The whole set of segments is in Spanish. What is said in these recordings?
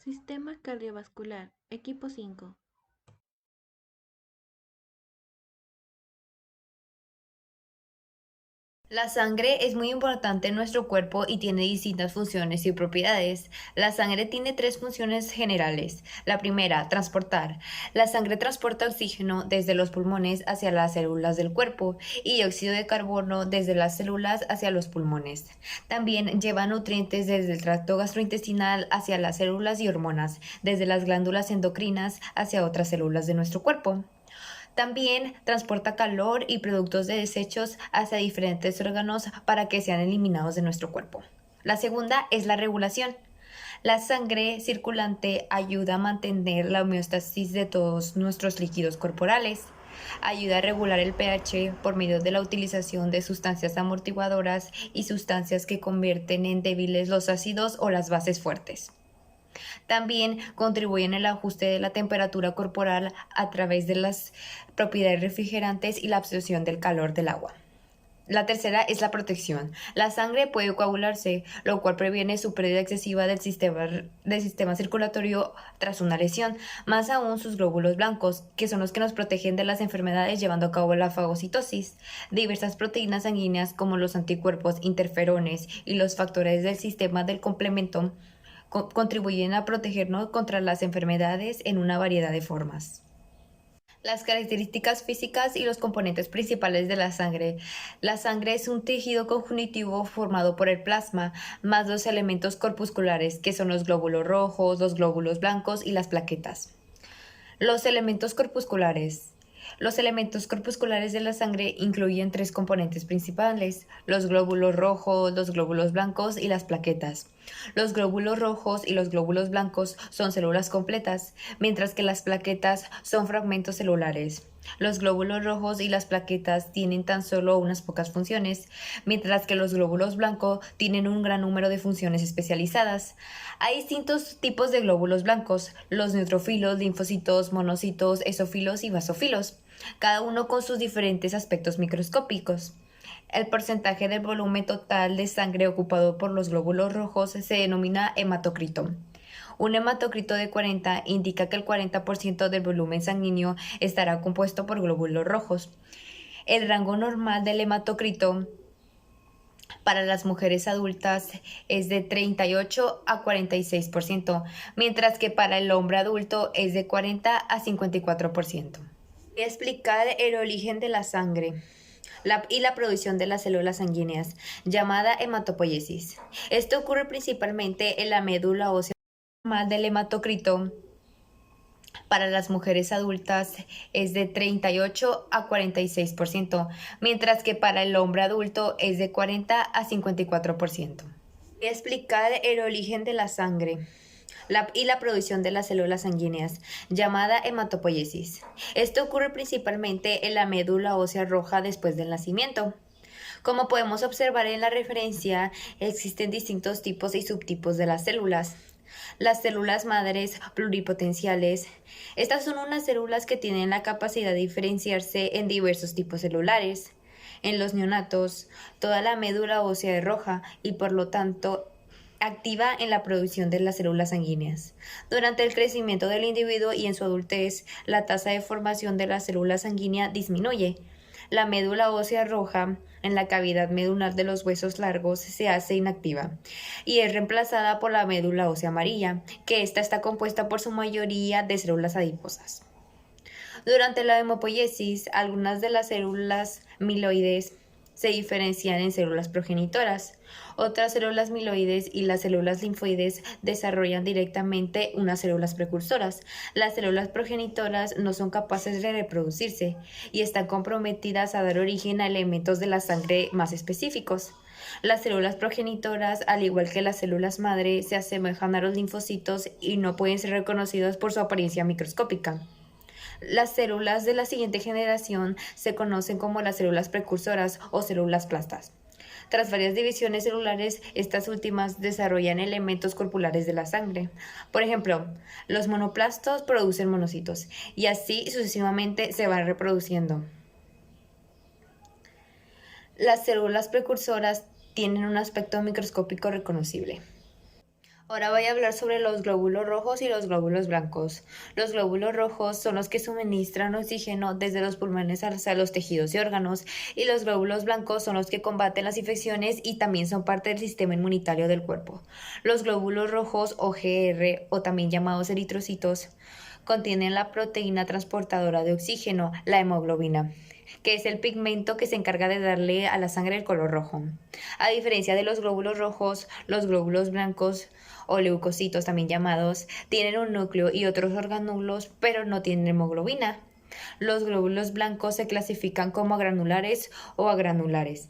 Sistema cardiovascular, equipo 5. La sangre es muy importante en nuestro cuerpo y tiene distintas funciones y propiedades. La sangre tiene tres funciones generales. La primera, transportar. La sangre transporta oxígeno desde los pulmones hacia las células del cuerpo y dióxido de carbono desde las células hacia los pulmones. También lleva nutrientes desde el tracto gastrointestinal hacia las células y hormonas, desde las glándulas endocrinas hacia otras células de nuestro cuerpo. También transporta calor y productos de desechos hacia diferentes órganos para que sean eliminados de nuestro cuerpo. La segunda es la regulación. La sangre circulante ayuda a mantener la homeostasis de todos nuestros líquidos corporales. Ayuda a regular el pH por medio de la utilización de sustancias amortiguadoras y sustancias que convierten en débiles los ácidos o las bases fuertes. También contribuyen al ajuste de la temperatura corporal a través de las propiedades refrigerantes y la absorción del calor del agua. La tercera es la protección. La sangre puede coagularse, lo cual previene su pérdida excesiva del sistema circulatorio tras una lesión, más aún sus glóbulos blancos, que son los que nos protegen de las enfermedades llevando a cabo la fagocitosis. Diversas proteínas sanguíneas como los anticuerpos, interferones y los factores del sistema del complemento contribuyen a protegernos contra las enfermedades en una variedad de formas. Las características físicas y los componentes principales de la sangre. La sangre es un tejido conjuntivo formado por el plasma, más los elementos corpusculares, que son los glóbulos rojos, los glóbulos blancos y las plaquetas. Los elementos corpusculares. Los elementos corpusculares de la sangre incluyen tres componentes principales: los glóbulos rojos, los glóbulos blancos y las plaquetas. Los glóbulos rojos y los glóbulos blancos son células completas, mientras que las plaquetas son fragmentos celulares. Los glóbulos rojos y las plaquetas tienen tan solo unas pocas funciones, mientras que los glóbulos blancos tienen un gran número de funciones especializadas. Hay distintos tipos de glóbulos blancos: los neutrófilos, linfocitos, monocitos, esófilos y basófilos, cada uno con sus diferentes aspectos microscópicos. El porcentaje del volumen total de sangre ocupado por los glóbulos rojos se denomina hematocrito. Un hematocrito de 40 indica que el 40% del volumen sanguíneo estará compuesto por glóbulos rojos. El rango normal del hematocrito para las mujeres adultas es de 38 a 46%, mientras que para el hombre adulto es de 40 a 54%. Voy a explicar el origen de la sangre y la producción de las células sanguíneas, llamada hematopoiesis. Esto ocurre principalmente en la médula ósea normal del hematocrito. Para las mujeres adultas es de 38 a 46%, mientras que para el hombre adulto es de 40 a 54%. Voy a explicar el origen de la sangre y la producción de las células sanguíneas, llamada hematopoiesis. Esto ocurre principalmente en la médula ósea roja después del nacimiento. Como podemos observar en la referencia, existen distintos tipos y subtipos de las células. Las células madres pluripotenciales. Estas son unas células que tienen la capacidad de diferenciarse en diversos tipos celulares. En los neonatos, toda la médula ósea es roja y por lo tanto activa en la producción de las células sanguíneas. Durante el crecimiento del individuo y en su adultez, la tasa de formación de la célula sanguínea disminuye. La médula ósea roja en la cavidad medular de los huesos largos se hace inactiva y es reemplazada por la médula ósea amarilla, que esta está compuesta por su mayoría de células adiposas. Durante la hemopoiesis, algunas de las células miloides se diferencian en células progenitoras. Otras células miloides y las células linfoides desarrollan directamente unas células precursoras. Las células progenitoras no son capaces de reproducirse y están comprometidas a dar origen a elementos de la sangre más específicos. Las células progenitoras, al igual que las células madre, se asemejan a los linfocitos y no pueden ser reconocidos por su apariencia microscópica. Las células de la siguiente generación se conocen como las células precursoras o células plastas. Tras varias divisiones celulares, estas últimas desarrollan elementos corpulares de la sangre. Por ejemplo, los monoplastos producen monocitos y así sucesivamente se van reproduciendo. Las células precursoras tienen un aspecto microscópico reconocible. Ahora voy a hablar sobre los glóbulos rojos y los glóbulos blancos. Los glóbulos rojos son los que suministran oxígeno desde los pulmones hacia los tejidos y órganos, y los glóbulos blancos son los que combaten las infecciones y también son parte del sistema inmunitario del cuerpo. Los glóbulos rojos o GR, o también llamados eritrocitos, contienen la proteína transportadora de oxígeno, la hemoglobina, que es el pigmento que se encarga de darle a la sangre el color rojo. A diferencia de los glóbulos rojos, los glóbulos blancos o leucocitos también llamados, tienen un núcleo y otros orgánulos, pero no tienen hemoglobina. Los glóbulos blancos se clasifican como agranulares o agranulares,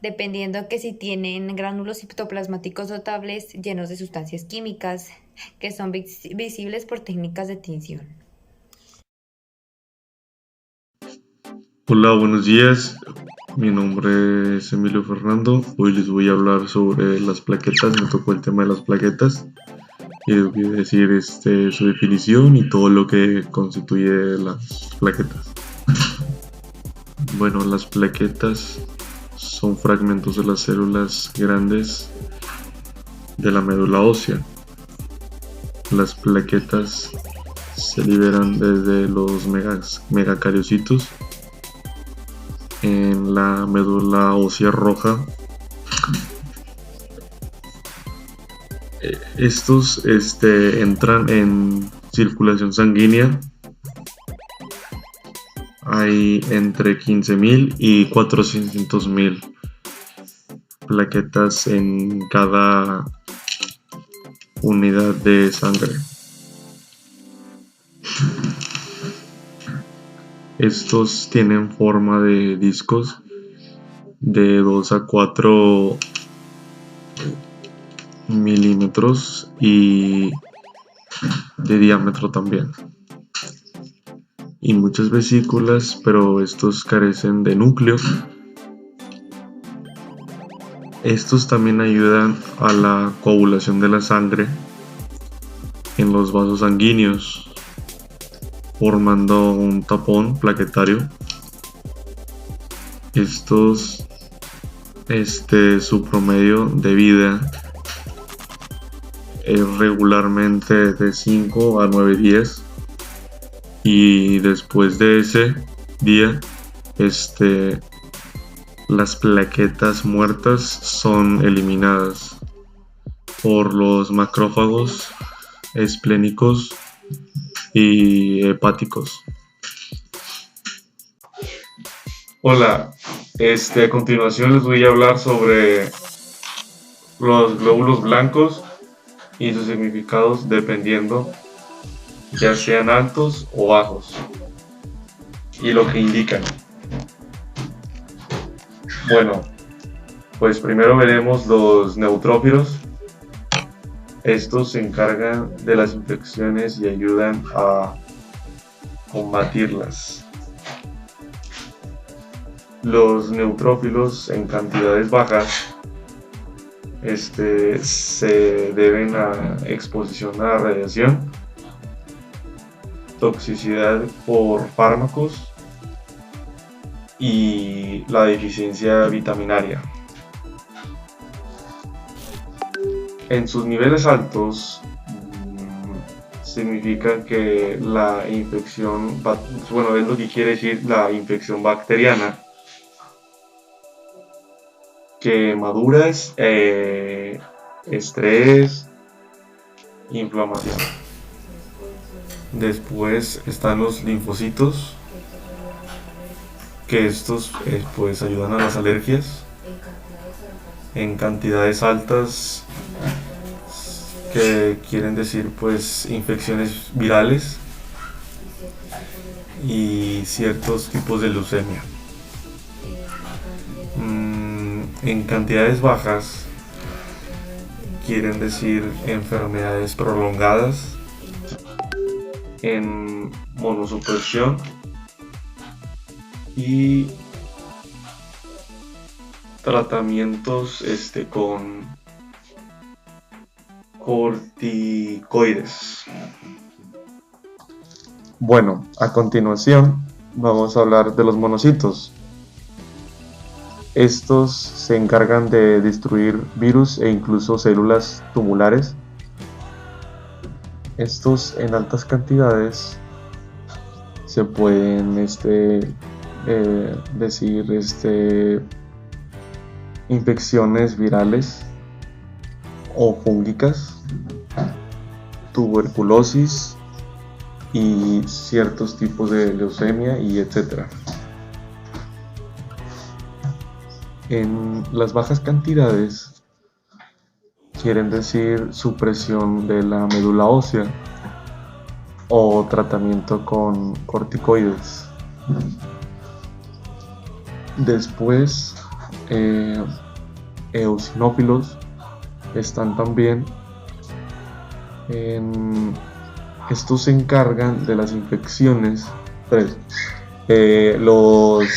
dependiendo que si tienen gránulos citoplasmáticos notables llenos de sustancias químicas que son visibles por técnicas de tinción. Hola, buenos días. Mi nombre es Emilio Fernando. Hoy les voy a hablar sobre las plaquetas. Me tocó el tema de las plaquetas y les voy a decir su definición y todo lo que constituye las plaquetas. Bueno, las plaquetas son fragmentos de las células grandes de la médula ósea. Las plaquetas se liberan desde los megacariocitos en la médula ósea roja. Estos entran en circulación sanguínea. Hay entre 15.000 y 400.000 plaquetas en cada unidad de sangre. Estos tienen forma de discos de 2 a 4 milímetros y de diámetro también, y muchas vesículas, pero estos carecen de núcleo. Estos también ayudan a la coagulación de la sangre en los vasos sanguíneos, formando un tapón plaquetario. Estos, su promedio de vida es regularmente de 5 a 9 días, y después de ese día, las plaquetas muertas son eliminadas por los macrófagos esplénicos y hepáticos. Hola, a continuación les voy a hablar sobre los glóbulos blancos y sus significados dependiendo, ya sean altos o bajos, y lo que indican. Bueno, pues primero veremos los neutrófilos. Estos se encargan de las infecciones y ayudan a combatirlas. Los neutrófilos en cantidades bajas se deben a exposición a la radiación, toxicidad por fármacos y la deficiencia vitaminaria. En sus niveles altos significa que la infección, bueno, es lo que quiere decir la infección bacteriana, quemaduras, estrés, inflamación. Después están los linfocitos, que estos pues ayudan a las alergias en cantidades altas, que quieren decir pues infecciones virales y ciertos tipos de leucemia. En cantidades bajas quieren decir enfermedades prolongadas, en monosupresión y tratamientos con corticoides. Bueno, a continuación vamos a hablar de los monocitos. Estos se encargan de destruir virus e incluso células tumulares Estos en altas cantidades se pueden decir infecciones virales o fúngicas, tuberculosis y ciertos tipos de leucemia y etcétera. En las bajas cantidades quieren decir supresión de la médula ósea o tratamiento con corticoides. Después, eosinófilos están también. Estos se encargan de las infecciones. Los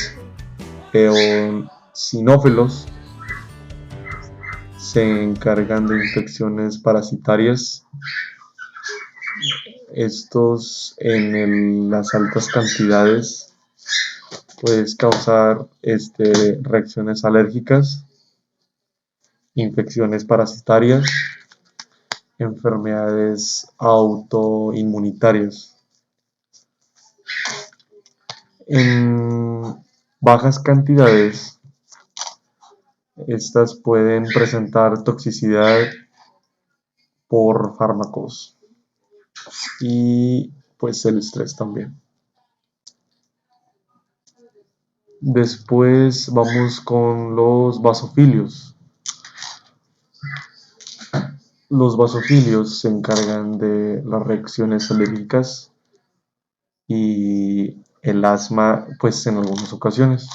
eosinófilos se encargan de infecciones parasitarias. Estos las altas cantidades pueden causar reacciones alérgicas, infecciones parasitarias, enfermedades autoinmunitarias. En bajas cantidades, estas pueden presentar toxicidad por fármacos y pues el estrés también. Después vamos con los basofilios. Los basofilios se encargan de las reacciones alérgicas y el asma, pues en algunas ocasiones.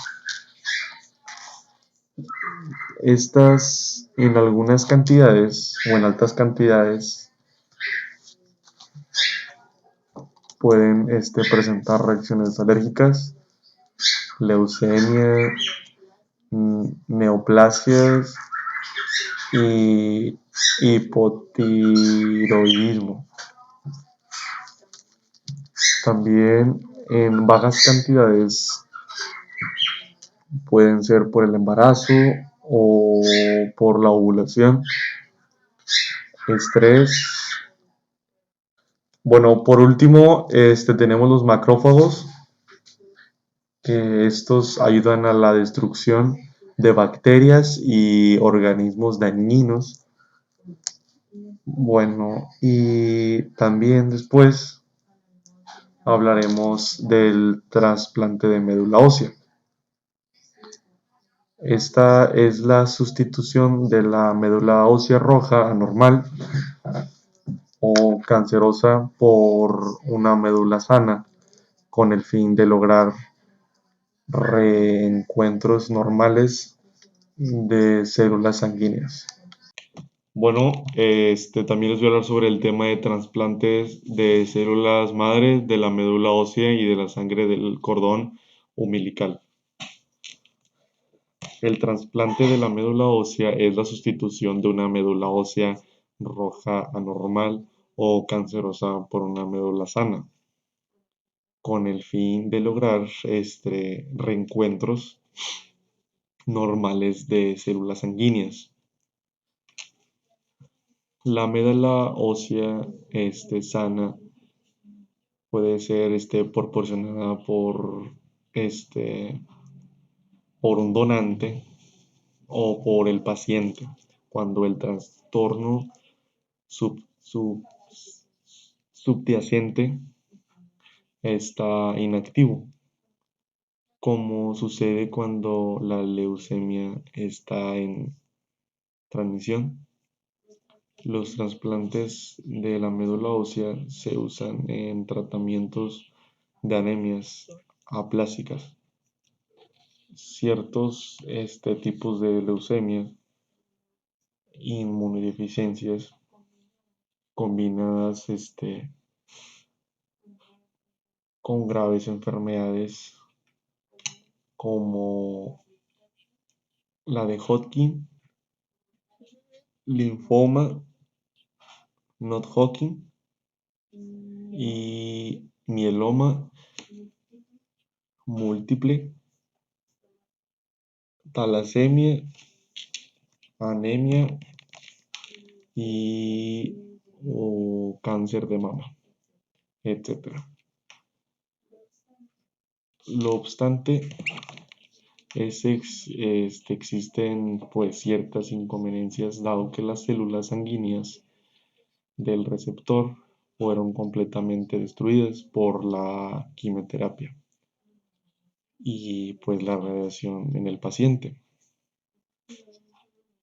Estas en algunas cantidades o en altas cantidades pueden presentar reacciones alérgicas, leucemia, neoplasias y hipotiroidismo. También en bajas cantidades pueden ser por el embarazo o por la ovulación, estrés. Bueno, por último, tenemos los macrófagos, que estos ayudan a la destrucción de bacterias y organismos dañinos. Bueno, y también después hablaremos del trasplante de médula ósea. Esta es la sustitución de la médula ósea roja anormal o cancerosa por una médula sana, con el fin de lograr reencuentros normales de células sanguíneas. Bueno, también les voy a hablar sobre el tema de trasplantes de células madre de la médula ósea y de la sangre del cordón umbilical. El trasplante de la médula ósea es la sustitución de una médula ósea roja anormal o cancerosa por una médula sana, con el fin de lograr reencuentros normales de células sanguíneas. La médula ósea sana puede ser proporcionada por un donante o por el paciente cuando el trastorno subyacente está inactivo, como sucede cuando la leucemia está en transmisión. Los trasplantes de la médula ósea se usan en tratamientos de anemias aplásicas, ciertos tipos de leucemia, inmunodeficiencias combinadas con graves enfermedades como la de Hodgkin, linfoma, not Hodgkin y mieloma múltiple, talasemia, anemia y o cáncer de mama, etcétera. No obstante, existen pues ciertas inconveniencias dado que las células sanguíneas del receptor fueron completamente destruidas por la quimioterapia y pues la radiación en el paciente.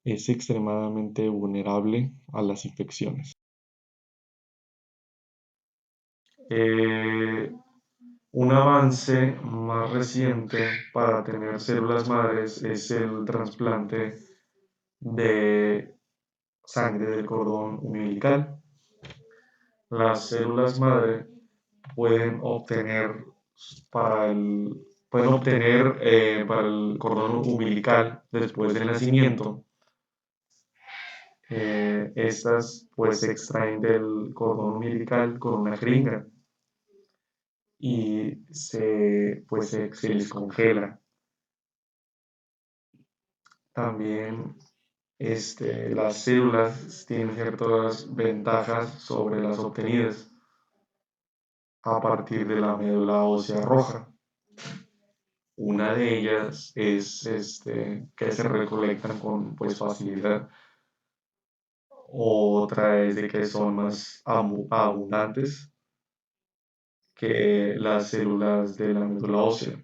Es extremadamente vulnerable a las infecciones. Eh, un avance más reciente para tener células madres es el trasplante de sangre del cordón umbilical. Las células madre pueden obtener para el cordón umbilical después del nacimiento. Estas pues se extraen del cordón umbilical con una jeringa y se les congela. También las células tienen ciertas ventajas sobre las obtenidas a partir de la médula ósea roja. Una de ellas es que se recolectan con pues, facilidad. Otra es de que son más abundantes que las células de la médula ósea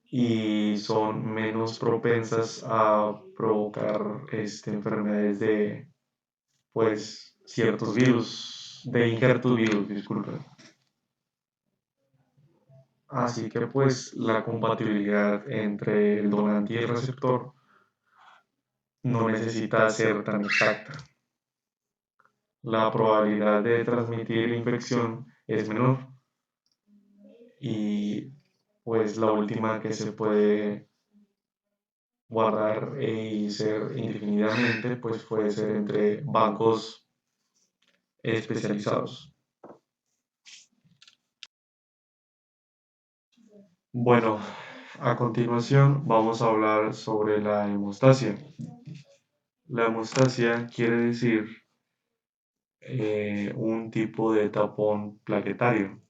y son menos propensas a provocar enfermedades de pues ciertos virus, de injertos virus, disculpen. Así que pues la compatibilidad entre el donante y el receptor no necesita ser tan exacta. La probabilidad de transmitir infección es menor y pues la última que se puede guardar y ser indefinidamente pues puede ser entre bancos especializados. Bueno, a continuación vamos a hablar sobre la hemostasia. La hemostasia quiere decir un tipo de tapón plaquetario,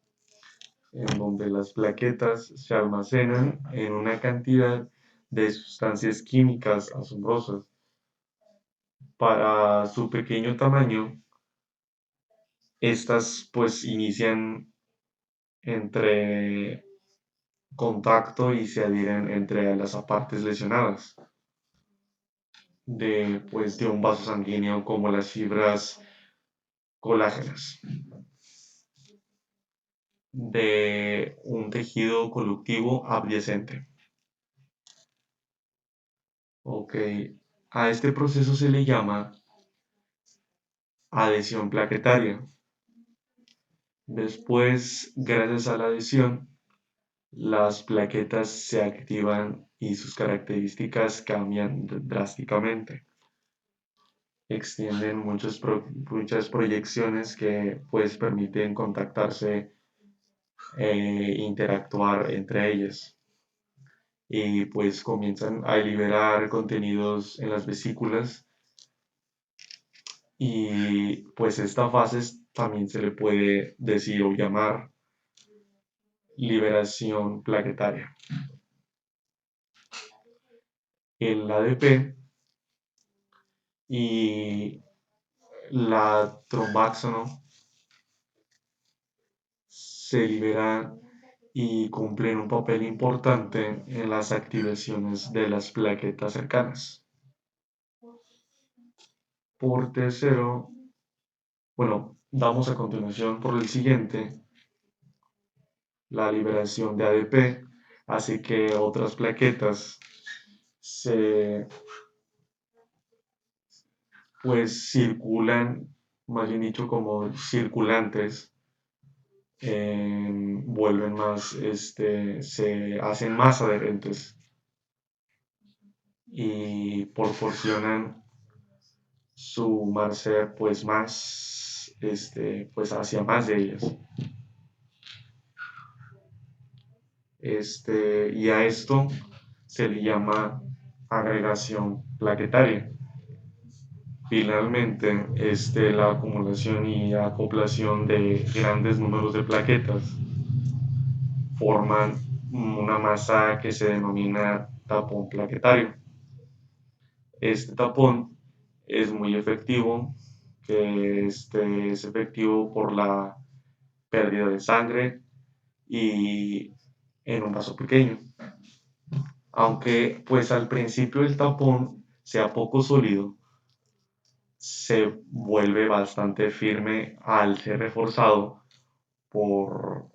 en donde las plaquetas se almacenan en una cantidad de sustancias químicas asombrosas. Para su pequeño tamaño, estas pues inician entre contacto y se adhieren entre las partes lesionadas de un vaso sanguíneo como las fibras colágenas de un tejido conductivo adyacente. Ok, a este proceso se le llama adhesión plaquetaria. Después, gracias a la adhesión, las plaquetas se activan y sus características cambian drásticamente. Extienden muchas proyecciones que pues permiten contactarse e interactuar entre ellas. Y pues comienzan a liberar contenidos en las vesículas y pues esta fase también se le puede decir o llamar liberación plaquetaria. El ADP y la trombaxano se liberan y cumplen un papel importante en las activaciones de las plaquetas cercanas. Por tercero, bueno, damos a continuación por el siguiente, la liberación de ADP hace que otras plaquetas se pues circulan, más bien dicho como circulantes, vuelven más, se hacen más adherentes y proporcionan su marcha pues más, pues hacia más de ellas. Y a esto se le llama agregación plaquetaria. Finalmente, la acumulación y acoplación de grandes números de plaquetas forman una masa que se denomina tapón plaquetario. Este tapón es muy efectivo, que es efectivo por la pérdida de sangre y en un vaso pequeño. Aunque pues al principio el tapón sea poco sólido, se vuelve bastante firme al ser reforzado por,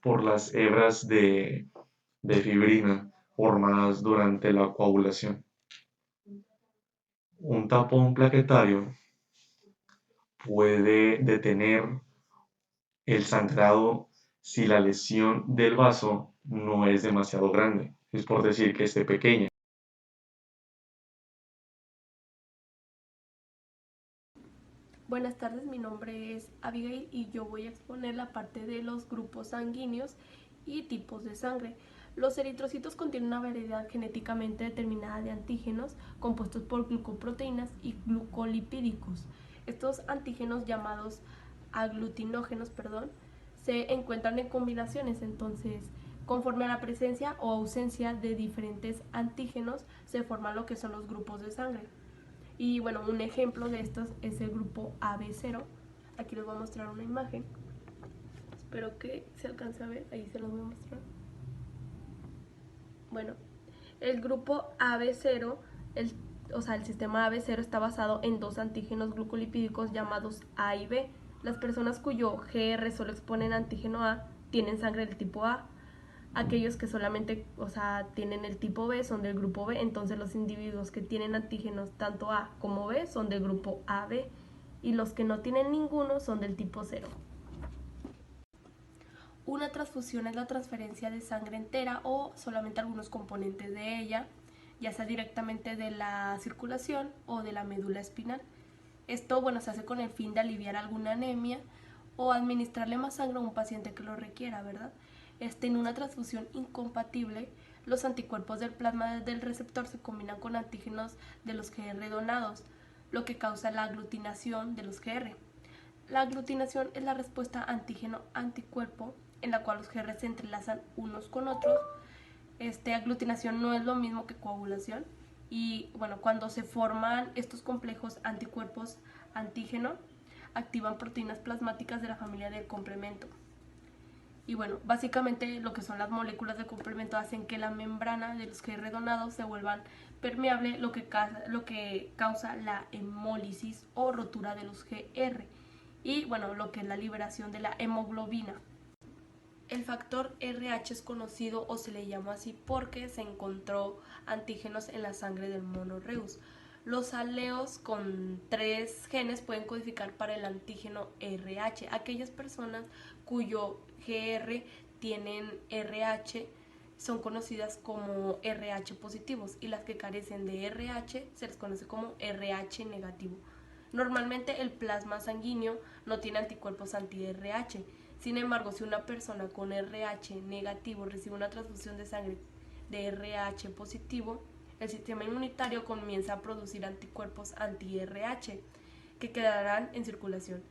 por las hebras de fibrina formadas durante la coagulación. Un tapón plaquetario puede detener el sangrado si la lesión del vaso no es demasiado grande, es por decir que esté pequeña. Buenas tardes, mi nombre es Abigail y yo voy a exponer la parte de los grupos sanguíneos y tipos de sangre. Los eritrocitos contienen una variedad genéticamente determinada de antígenos compuestos por glucoproteínas y glucolipídicos. Estos antígenos llamados aglutinógenos, se encuentran en combinaciones, entonces conforme a la presencia o ausencia de diferentes antígenos se forman lo que son los grupos de sangre. Y bueno, un ejemplo de estos es el grupo AB0. Aquí les voy a mostrar una imagen. Espero que se alcance a ver. Ahí se los voy a mostrar. Bueno, el grupo AB0, el sistema AB0 está basado en dos antígenos glucolipídicos llamados A y B. Las personas cuyo GR solo exponen antígeno A tienen sangre del tipo A. Aquellos que solamente, tienen el tipo B son del grupo B, entonces los individuos que tienen antígenos tanto A como B son del grupo AB y los que no tienen ninguno son del tipo 0. Una transfusión es la transferencia de sangre entera o solamente algunos componentes de ella, ya sea directamente de la circulación o de la médula espinal. Esto, se hace con el fin de aliviar alguna anemia o administrarle más sangre a un paciente que lo requiera, ¿verdad? En una transfusión incompatible, los anticuerpos del plasma del receptor se combinan con antígenos de los GR donados, lo que causa la aglutinación de los GR. La aglutinación es la respuesta antígeno-anticuerpo en la cual los GR se entrelazan unos con otros. Aglutinación no es lo mismo que coagulación y cuando se forman estos complejos anticuerpos antígeno, activan proteínas plasmáticas de la familia del complemento. Y básicamente lo que son las moléculas de complemento hacen que la membrana de los GR donados se vuelvan permeable, lo que causa la hemólisis o rotura de los GR y lo que es la liberación de la hemoglobina. El factor RH es conocido o se le llama así porque se encontró antígenos en la sangre del mono Reus. Los aleos con 3 genes pueden codificar para el antígeno RH. Aquellas personas cuyo GR tienen RH son conocidas como RH positivos y las que carecen de RH se les conoce como RH negativo. Normalmente el plasma sanguíneo no tiene anticuerpos anti-RH. Sin embargo, si una persona con RH negativo recibe una transfusión de sangre de RH positivo, el sistema inmunitario comienza a producir anticuerpos anti-RH que quedarán en circulación.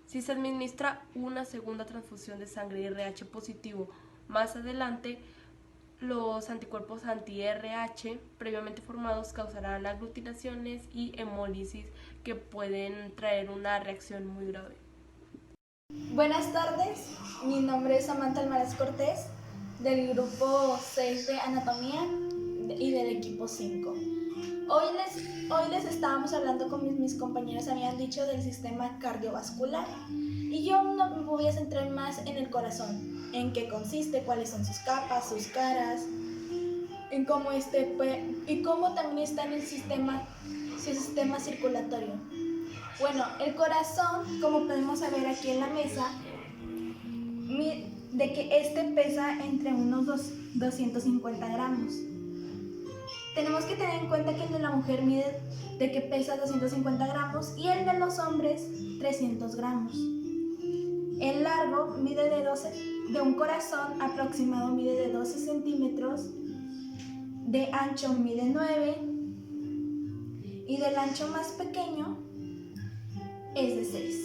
Si se administra una segunda transfusión de sangre de RH positivo más adelante, los anticuerpos anti-RH previamente formados causarán aglutinaciones y hemólisis que pueden traer una reacción muy grave. Buenas tardes, mi nombre es Samantha Almaraz Cortés, del grupo 6 de Anatomía y del equipo 5. Hoy les estábamos hablando con mis compañeros, habían dicho del sistema cardiovascular y yo me voy a centrar más en el corazón, en qué consiste, cuáles son sus capas, sus caras, en cómo y cómo también está en su sistema circulatorio. Bueno, el corazón, como podemos ver aquí en la mesa, de que este pesa entre unos 250 gramos. Tenemos que tener en cuenta que el de la mujer mide de que pesa 250 gramos y el de los hombres 300 gramos. El largo mide de un corazón aproximado mide de 12 centímetros, de ancho mide 9 y del ancho más pequeño es de 6.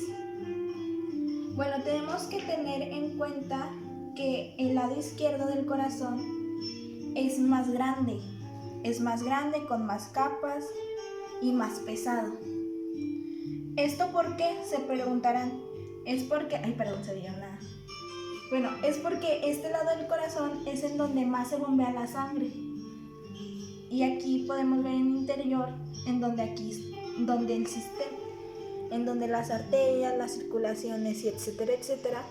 Bueno, tenemos que tener en cuenta que el lado izquierdo del corazón es más grande con más capas y más pesado. ¿Esto por qué? Se preguntarán. Es porque, es porque este lado del corazón es en donde más se bombea la sangre. Y aquí podemos ver en el interior, donde el sistema, en donde las arterias, las circulaciones y etcétera,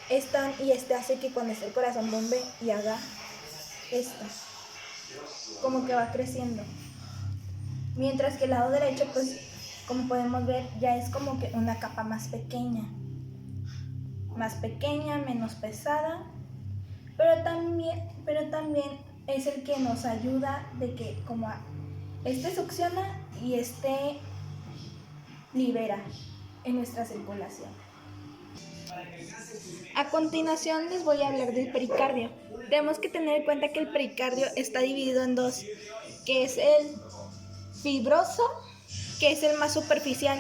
están, y este hace que cuando esté el corazón bombee y haga esto, como que va creciendo. Mientras que el lado derecho, pues, como podemos ver, ya es como que una capa más pequeña, menos pesada, pero también es el que nos ayuda de que como este succiona y este libera en nuestra circulación. A continuación les voy a hablar del pericardio. Tenemos que tener en cuenta que el pericardio está dividido en dos, que es el fibroso, que es el más superficial,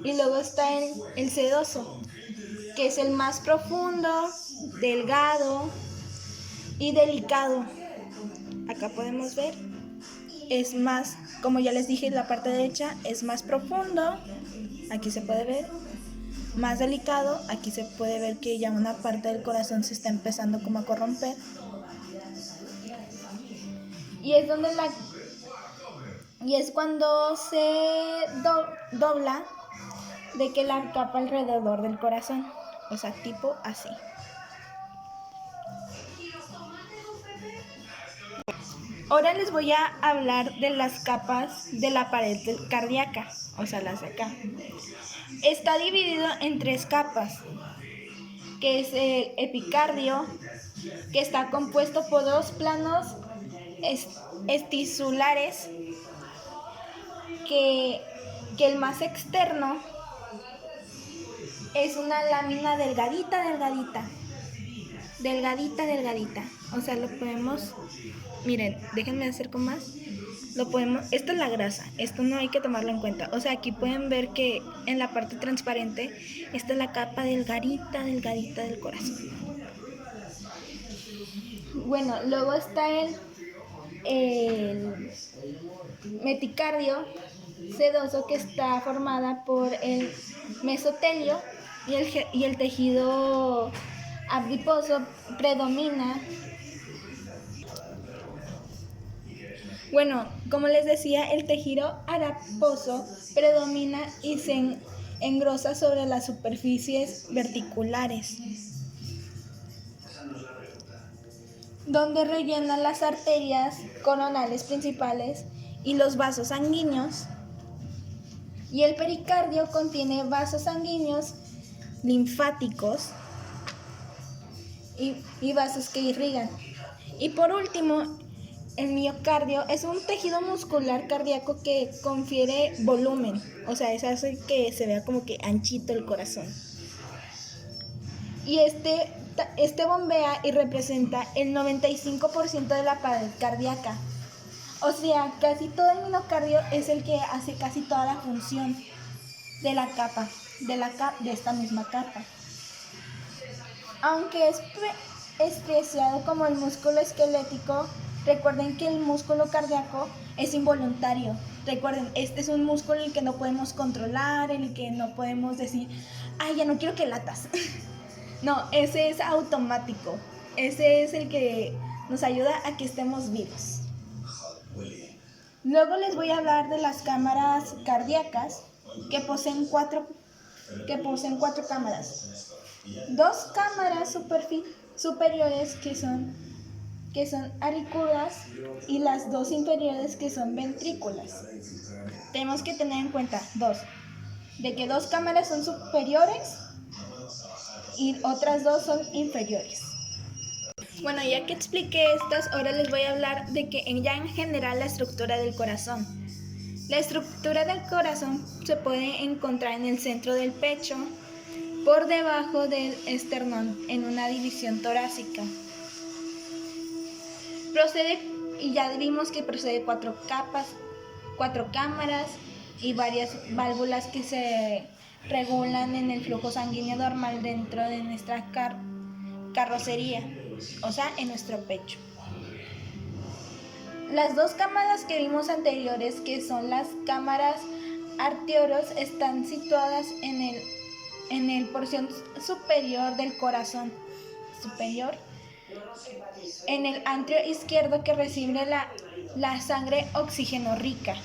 y luego está el sedoso, que es el más profundo, delgado y delicado. Acá podemos ver, es más, como ya les dije, la parte derecha es más profundo, aquí se puede ver, más delicado, aquí se puede ver que ya una parte del corazón se está empezando como a corromper, y es cuando se dobla de que la capa alrededor del corazón, o sea, tipo así. Ahora les voy a hablar de las capas de la pared cardíaca, o sea, las de acá. Está dividido en 3 capas, que es el epicardio, que está compuesto por 2 planos estisulares, que el más externo es una lámina delgadita. O sea, lo podemos, miren, déjenme acerco más. Esto es la grasa, esto no hay que tomarlo en cuenta. O sea, aquí pueden ver que en la parte transparente, esta es la capa delgadita del corazón. Bueno, luego está el meticardio sedoso, que está formada por el mesotelio y el tejido adiposo predomina. Bueno, como les decía, el tejido adiposo predomina y se engrosa sobre las superficies verticulares, donde rellenan las arterias coronales principales y los vasos sanguíneos. Y el pericardio contiene vasos sanguíneos linfáticos y vasos que irrigan. Y por último, el miocardio es un tejido muscular cardíaco que confiere volumen, o sea, eso hace que se vea como que anchito el corazón. Y este bombea y representa el 95% de la pared cardíaca. O sea, casi todo el miocardio es el que hace casi toda la función de la capa, de esta misma capa. Aunque es especiado como el músculo esquelético, recuerden que el músculo cardíaco es involuntario. Recuerden, este es un músculo en el que no podemos controlar, en el que no podemos decir, ay, ya no quiero que latas. No, ese es automático. Ese es el que nos ayuda a que estemos vivos. Luego les voy a hablar de las cámaras cardíacas que poseen cuatro cámaras. 2 cámaras superiores que son auriculas y las 2 inferiores que son ventrículas. Tenemos que tener en cuenta de que 2 cámaras son superiores y otras 2 son inferiores. Bueno, ya que expliqué estas, ahora les voy a hablar de que ya en general la estructura del corazón. La estructura del corazón se puede encontrar en el centro del pecho, por debajo del esternón, en una división torácica. Y ya vimos que procede 4 capas 4 cámaras y varias válvulas que se regulan en el flujo sanguíneo normal dentro de nuestra carrocería, o sea, en nuestro pecho. Las 2 cámaras que vimos anteriores, que son las cámaras arterioros, están situadas en el porción superior del corazón superior, en el atrio izquierdo, que recibe la sangre oxígeno rica,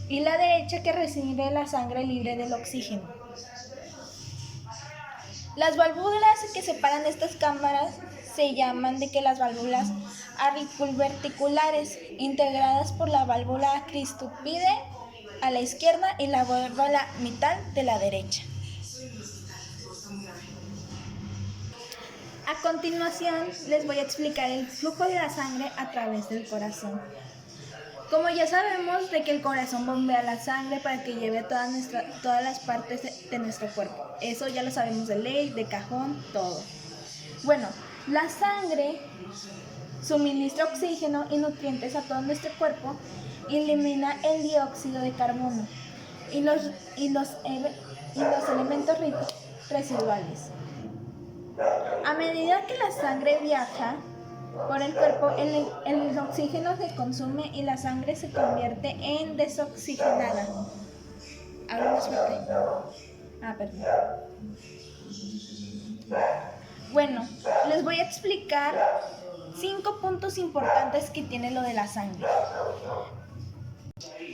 y la derecha, que recibe la sangre libre del oxígeno. Las válvulas que separan estas cámaras se llaman las válvulas auriculoventriculares, integradas por la válvula cristópide a la izquierda y la válvula mitral de la derecha. A continuación, les voy a explicar el flujo de la sangre a través del corazón. Como ya sabemos de que el corazón bombea la sangre para que lleve todas las partes de nuestro cuerpo. Eso ya lo sabemos de ley, de cajón, todo. Bueno, la sangre suministra oxígeno y nutrientes a todo nuestro cuerpo y elimina el dióxido de carbono y los elementos residuales. A medida que la sangre viaja por el cuerpo, el oxígeno se consume y la sangre se convierte en desoxigenada. Hablo más fuerte. Perdón. Bueno, les voy a explicar 5 puntos importantes que tiene lo de la sangre.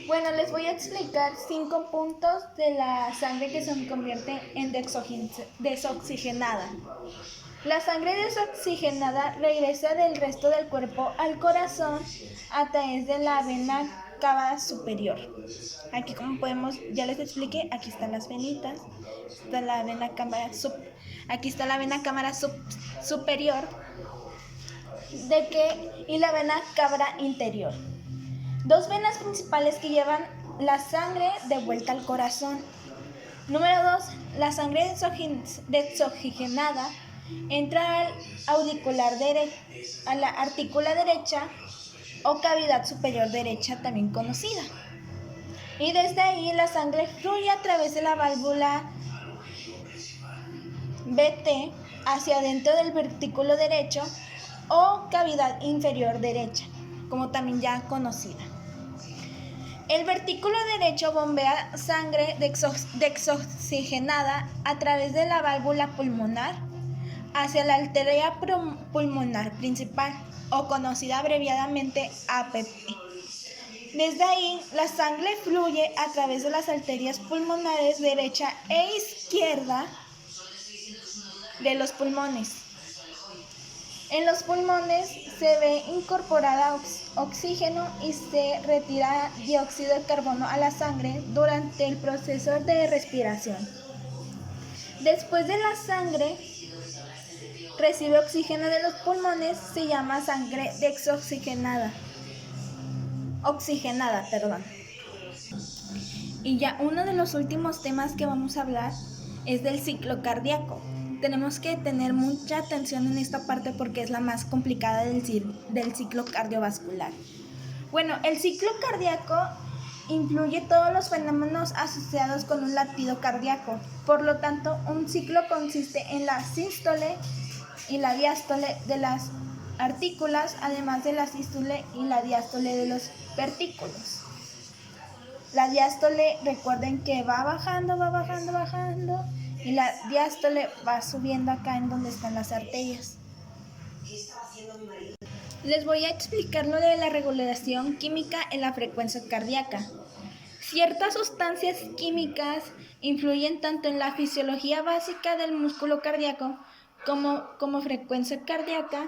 Bueno, les voy a explicar 5 puntos de la sangre que se convierte en desoxigenada. La sangre desoxigenada regresa del resto del cuerpo al corazón a través de la vena cava superior. Aquí, como podemos, ya les expliqué, aquí están las venitas, está la vena cava aquí está la vena cava superior y la vena cava interior. 2 venas principales que llevan la sangre de vuelta al corazón. Número 2, la sangre desoxigenada entra a la artícula derecha o cavidad superior derecha, también conocida. Y desde ahí la sangre fluye a través de la válvula VT hacia adentro del ventrículo derecho o cavidad inferior derecha, como también ya conocida. El ventrículo derecho bombea sangre desoxigenada a través de la válvula pulmonar hacia la arteria pulmonar principal, o conocida abreviadamente APP. Desde ahí, la sangre fluye a través de las arterias pulmonares derecha e izquierda de los pulmones. En los pulmones se ve incorporada oxígeno y se retira dióxido de carbono a la sangre durante el proceso de respiración. Después de la sangre recibe oxígeno de los pulmones, se llama sangre desoxigenada. Y ya uno de los últimos temas que vamos a hablar es del ciclo cardíaco. Tenemos que tener mucha atención en esta parte porque es la más complicada del ciclo cardiovascular. Bueno, el ciclo cardíaco incluye todos los fenómenos asociados con un latido cardíaco. Por lo tanto, un ciclo consiste en la sístole y la diástole de las artículas, además de la sístole y la diástole de los vertículos. La diástole, recuerden que va bajando, y la diástole va subiendo acá en donde están las arterias. Les voy a explicar lo de la regulación química en la frecuencia cardíaca. Ciertas sustancias químicas influyen tanto en la fisiología básica del músculo cardíaco como frecuencia cardíaca.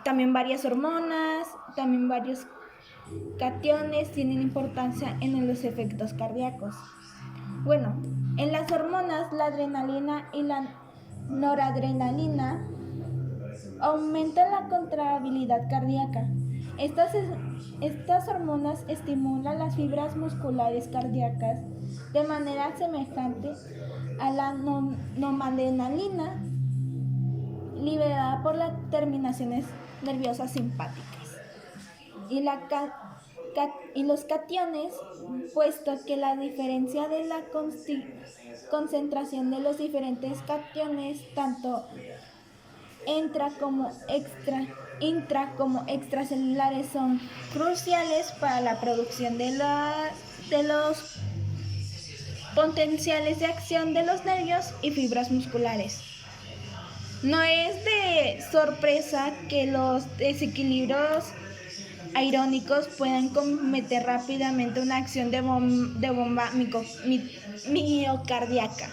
También varias hormonas, también varios cationes tienen importancia en los efectos cardíacos. Bueno, en las hormonas, la adrenalina y la noradrenalina aumentan la contractilidad cardíaca. Estas hormonas estimulan las fibras musculares cardíacas de manera semejante a la noradrenalina liberada por las terminaciones nerviosas simpáticas. Y la y los cationes, puesto que la diferencia de la concentración de los diferentes cationes, tanto intra como extracelulares, son cruciales para la producción de los potenciales de acción de los nervios y fibras musculares. No es de sorpresa que los desequilibrios irónicos puedan cometer rápidamente una acción de bomba miocardíaca.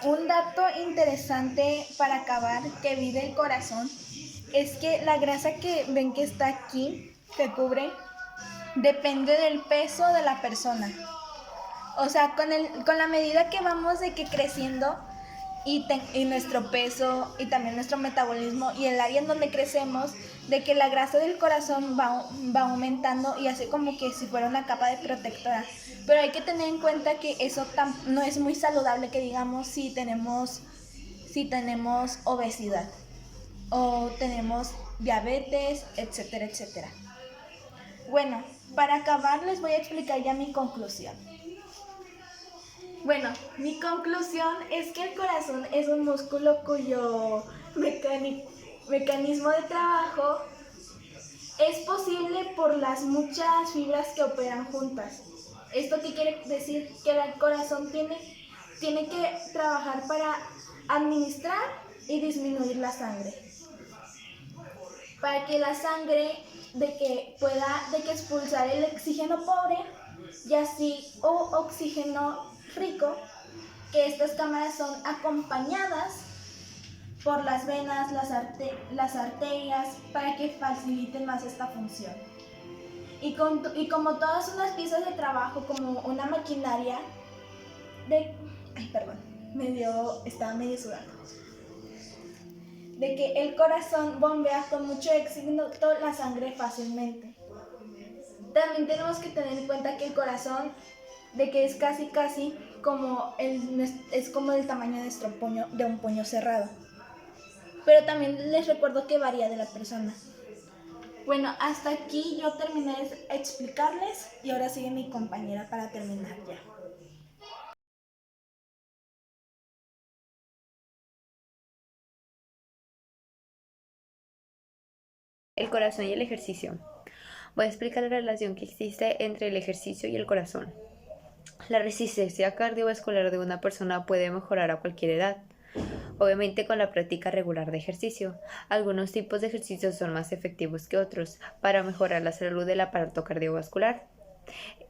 Un dato interesante para acabar que vive el corazón es que la grasa que ven que está aquí, que cubre, depende del peso de la persona. O sea, con la medida que vamos de que creciendo y nuestro peso y también nuestro metabolismo y el área en donde crecemos, de que la grasa del corazón va aumentando y hace como que si fuera una capa de protectora. Pero hay que tener en cuenta que eso no es muy saludable, que digamos si tenemos obesidad o tenemos diabetes, etcétera, etcétera. Bueno, para acabar les voy a explicar ya mi conclusión. Bueno, mi conclusión es que el corazón es un músculo cuyo mecanismo de trabajo es posible por las muchas fibras que operan juntas. ¿Esto qué quiere decir? Que el corazón tiene que trabajar para administrar y disminuir la sangre. Para que la sangre pueda expulsar el oxígeno pobre y así oxígeno rico, que estas cámaras son acompañadas por las venas, las arterias, para que faciliten más esta función. Y como todas unas piezas de trabajo, como una maquinaria estaba medio sudando. De que el corazón bombea con mucho éxito la sangre fácilmente. También tenemos que tener en cuenta que el corazón, de que es casi como es como del tamaño de nuestro puño, de un puño cerrado. Pero también les recuerdo que varía de la persona. Bueno, hasta aquí yo terminé de explicarles y ahora sigue mi compañera para terminar ya. El corazón y el ejercicio. Voy a explicar la relación que existe entre el ejercicio y el corazón. La resistencia cardiovascular de una persona puede mejorar a cualquier edad, obviamente con la práctica regular de ejercicio. Algunos tipos de ejercicios son más efectivos que otros para mejorar la salud del aparato cardiovascular.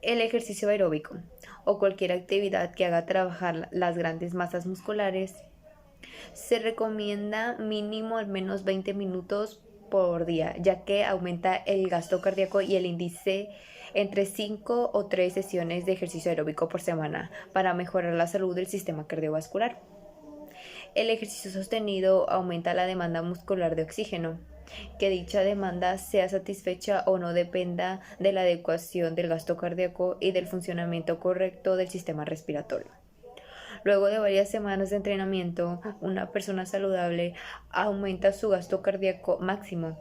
El ejercicio aeróbico o cualquier actividad que haga trabajar las grandes masas musculares se recomienda mínimo al menos 20 minutos por día, ya que aumenta el gasto cardíaco y el índice entre 5 o 3 sesiones de ejercicio aeróbico por semana para mejorar la salud del sistema cardiovascular. El ejercicio sostenido aumenta la demanda muscular de oxígeno. Que dicha demanda sea satisfecha o no dependa de la adecuación del gasto cardíaco y del funcionamiento correcto del sistema respiratorio. Luego de varias semanas de entrenamiento, una persona saludable aumenta su gasto cardíaco máximo,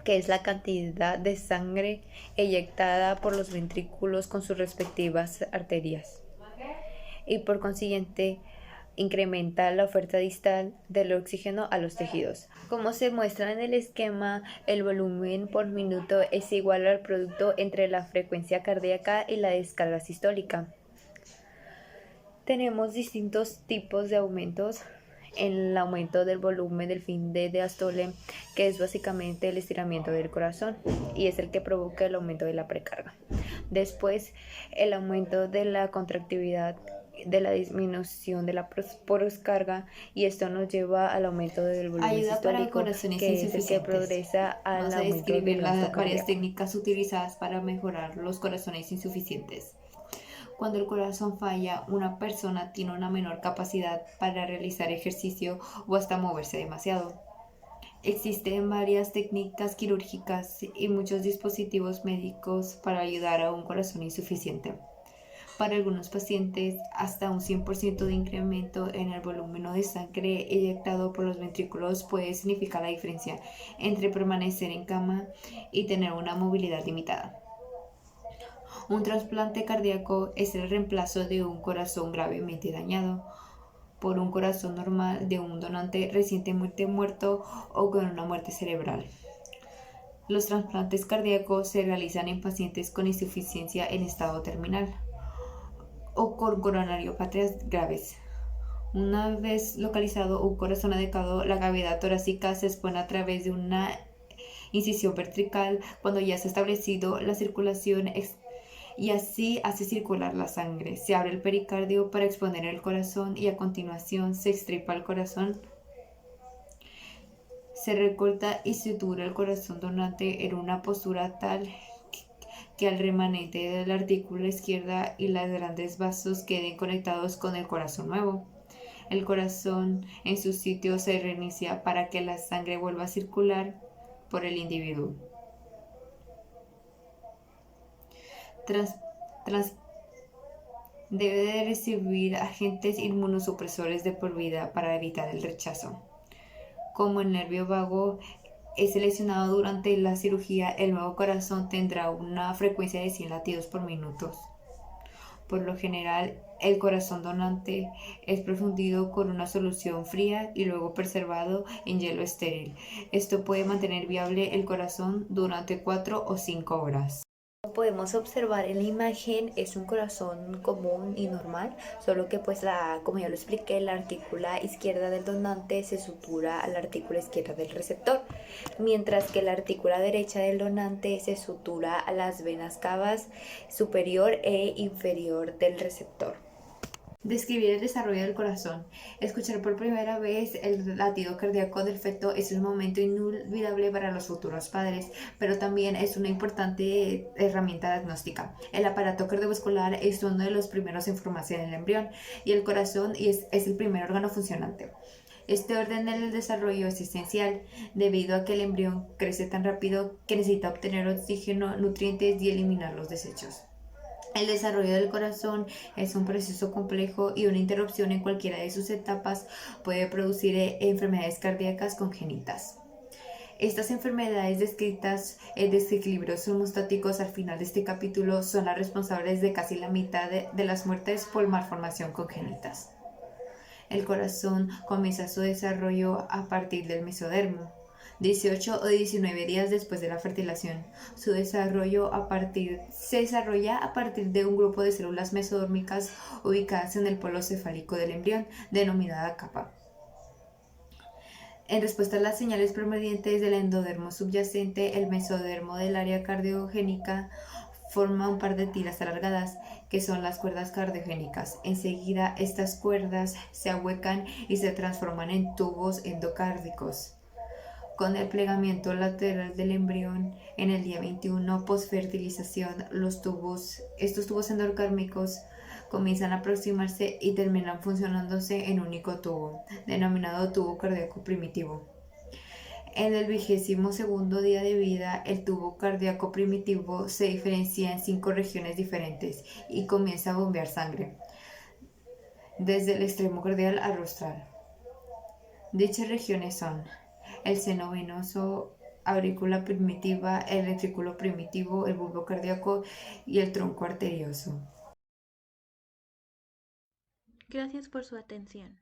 que es la cantidad de sangre eyectada por los ventrículos con sus respectivas arterias, y por consiguiente incrementa la oferta distal del oxígeno a los tejidos. Como se muestra en el esquema, el volumen por minuto es igual al producto entre la frecuencia cardíaca y la descarga sistólica. Tenemos distintos tipos de aumentos. El aumento del volumen del fin de diástole, que es básicamente el estiramiento del corazón y es el que provoca el aumento de la precarga. Después, el aumento de la contractividad, de la disminución de la poscarga, y esto nos lleva al aumento del volumen sistólico, que es el que progresa al aumento del gasto cardíaco. Varias técnicas utilizadas para mejorar los corazones insuficientes. Cuando el corazón falla, una persona tiene una menor capacidad para realizar ejercicio o hasta moverse demasiado. Existen varias técnicas quirúrgicas y muchos dispositivos médicos para ayudar a un corazón insuficiente. Para algunos pacientes, hasta un 100% de incremento en el volumen de sangre eyectado por los ventrículos puede significar la diferencia entre permanecer en cama y tener una movilidad limitada. Un trasplante cardíaco es el reemplazo de un corazón gravemente dañado por un corazón normal de un donante recientemente muerto o con una muerte cerebral. Los trasplantes cardíacos se realizan en pacientes con insuficiencia en estado terminal o con coronariopatías graves. Una vez localizado un corazón adecuado, la cavidad torácica se expone a través de una incisión vertical cuando ya se ha establecido la circulación y así hace circular la sangre. Se abre el pericardio para exponer el corazón y a continuación se extirpa el corazón. Se recorta y sutura el corazón donante en una postura tal que el remanente de la artícula izquierda y los grandes vasos queden conectados con el corazón nuevo. El corazón en su sitio se reinicia para que la sangre vuelva a circular por el individuo. Debe de recibir agentes inmunosupresores de por vida para evitar el rechazo. Como el nervio vago es seleccionado durante la cirugía, el nuevo corazón tendrá una frecuencia de 100 latidos por minuto. Por lo general, el corazón donante es profundido con una solución fría y luego preservado en hielo estéril. Esto puede mantener viable el corazón durante 4 o 5 horas. Como podemos observar en la imagen, es un corazón común y normal, solo que pues como ya lo expliqué, la artícula izquierda del donante se sutura a la artícula izquierda del receptor, mientras que la artícula derecha del donante se sutura a las venas cavas superior e inferior del receptor. Describir el desarrollo del corazón. Escuchar por primera vez el latido cardíaco del feto es un momento inolvidable para los futuros padres, pero también es una importante herramienta diagnóstica. El aparato cardiovascular es uno de los primeros en formarse en el embrión y el corazón es el primer órgano funcionante. Este orden del desarrollo es esencial debido a que el embrión crece tan rápido que necesita obtener oxígeno, nutrientes y eliminar los desechos. El desarrollo del corazón es un proceso complejo y una interrupción en cualquiera de sus etapas puede producir enfermedades cardíacas congénitas. Estas enfermedades descritas en desequilibrios homostáticos al final de este capítulo son las responsables de casi la mitad de las muertes por malformación congénitas. El corazón comienza su desarrollo a partir del mesodermo, 18 o 19 días después de la fertilización. Su desarrollo se desarrolla a partir de un grupo de células mesodérmicas ubicadas en el polo cefálico del embrión, denominada capa. En respuesta a las señales provenientes del endodermo subyacente, el mesodermo del área cardiogénica forma un par de tiras alargadas, que son las cuerdas cardiogénicas. Enseguida, estas cuerdas se ahuecan y se transforman en tubos endocárdicos. Con el plegamiento lateral del embrión en el día 21 postfertilización, estos tubos endocármicos comienzan a aproximarse y terminan funcionándose en un único tubo, denominado tubo cardíaco primitivo. En el 22º día de vida, el tubo cardíaco primitivo se diferencia en 5 regiones diferentes y comienza a bombear sangre, desde el extremo cardial al rostral. Dichas regiones son el seno venoso, aurícula primitiva, el ventrículo primitivo, el bulbo cardíaco y el tronco arterioso. Gracias por su atención.